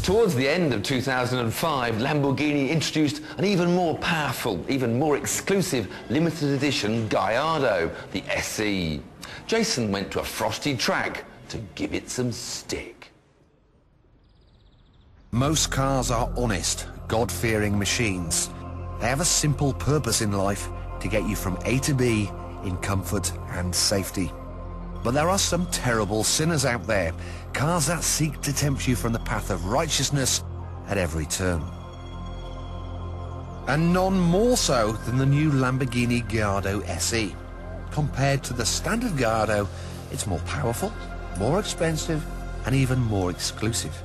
Towards the end of 2005, Lamborghini introduced an even more powerful, even more exclusive limited edition Gallardo, the SE. Jason went to a frosty track to give it some stick. Most cars are honest, God-fearing machines. They have a simple purpose in life: to get you from A to B in comfort and safety. But there are some terrible sinners out there, cars that seek to tempt you from the path of righteousness at every turn. And none more so than the new Lamborghini Gallardo SE. Compared to the standard Gallardo, it's more powerful, more expensive, and even more exclusive.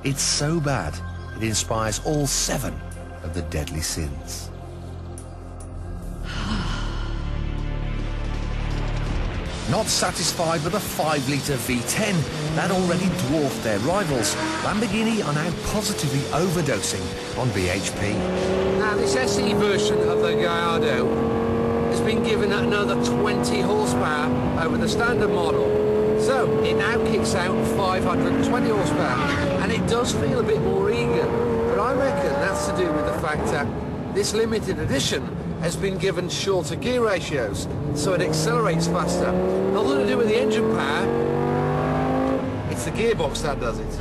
It's so bad, it inspires all 7 of the deadly sins. Not satisfied with a 5-litre V10 that already dwarfed their rivals, Lamborghini are now positively overdosing on BHP. Now this SE version of the Gallardo has been given another 20 horsepower over the standard model. So it now kicks out 520 horsepower, and it does feel a bit more eager. But I reckon that's to do with the fact that this limited edition has been given shorter gear ratios, so it accelerates faster. Nothing to do with the engine power, it's the gearbox that does it.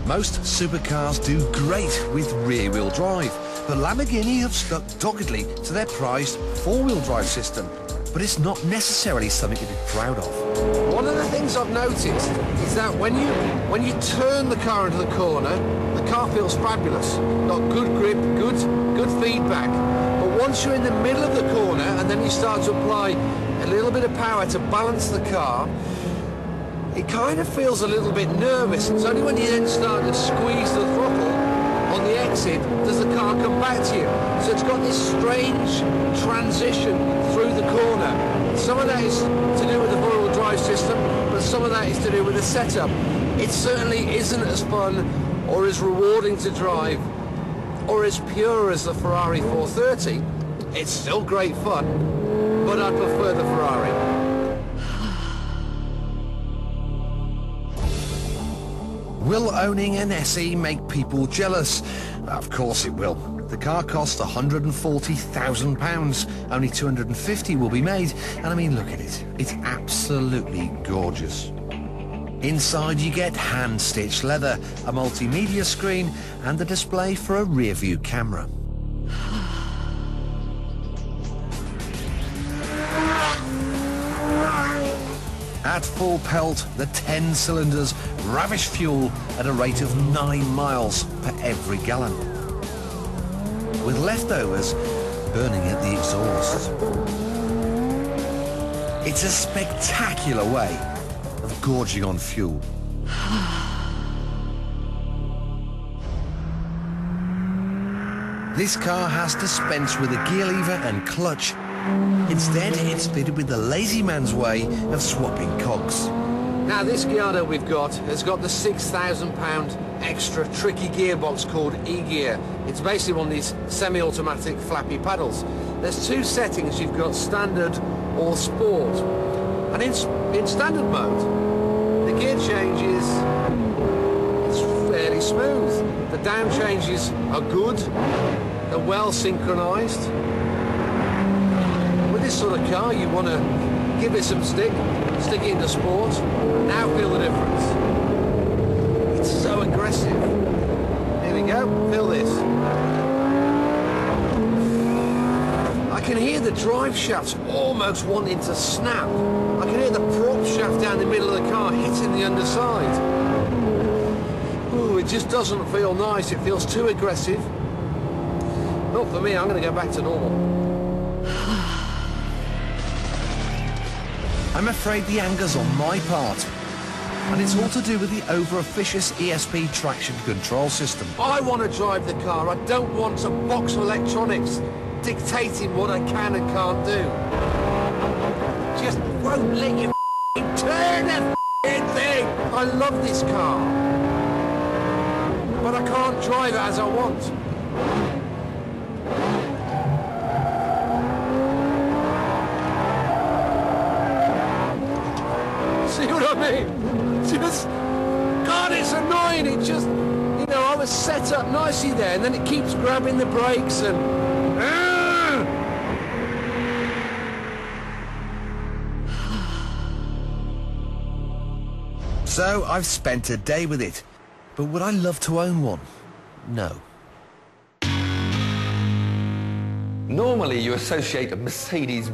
Most supercars do great with rear-wheel drive, but Lamborghini have stuck doggedly to their prized 4-wheel drive system. But it's not necessarily something to be proud of. One of the things I've noticed is that when you turn the car into the corner, the car feels fabulous. Got good grip, good feedback. But once you're in the middle of the corner and then you start to apply a little bit of power to balance the car, it kind of feels a little bit nervous. It's only when you then start to squeeze the throttle on the exit does the car come back to you. So it's got this strange transition through the corner. Some of that is to do with the four-wheel drive system, but some of that is to do with the setup. It certainly isn't as fun or as rewarding to drive or as pure as the Ferrari 430. It's still great fun, but I prefer the Ferrari. Will owning an SE make people jealous? Of course it will. The car costs £140,000. Only 250 will be made. And I mean, look at it. It's absolutely gorgeous. Inside you get hand-stitched leather, a multimedia screen, and the display for a rear-view camera. At full pelt, the 10 cylinders ravish fuel at a rate of 9 miles per every gallon, with leftovers burning at the exhaust. It's a spectacular way of gorging on fuel. This car has dispensed with a gear lever and clutch. Instead, it's fitted with the lazy man's way of swapping cogs. Now this Gallardo we've got has got the £6,000 extra tricky gearbox called E-gear. It's basically one of these semi-automatic flappy paddles. There's 2 settings. You've got standard or sport. And in standard mode, the gear changes, it's fairly smooth. The down changes are good, they're well synchronized. With this sort of car, you want to give it some stick it into sport. Now feel the difference. It's so aggressive. Here we go, feel this. I can hear the drive shafts almost wanting to snap. I can hear the prop shaft down the middle of the car hitting the underside. Ooh, it just doesn't feel nice. It feels too aggressive. Not for me, I'm going to go back to normal. I'm afraid the anger's on my part, and it's all to do with the over-officious ESP traction control system. I want to drive the car. I don't want a box of electronics dictating what I can and can't do. Just won't let you turn the thing. I love this car, but I can't drive it as I want. See what I mean? Just, God, it's annoying. It just, you know, I was set up nicely there, and then it keeps grabbing the brakes and... So I've spent a day with it, but would I love to own one? No. Normally you associate a Mercedes-Benz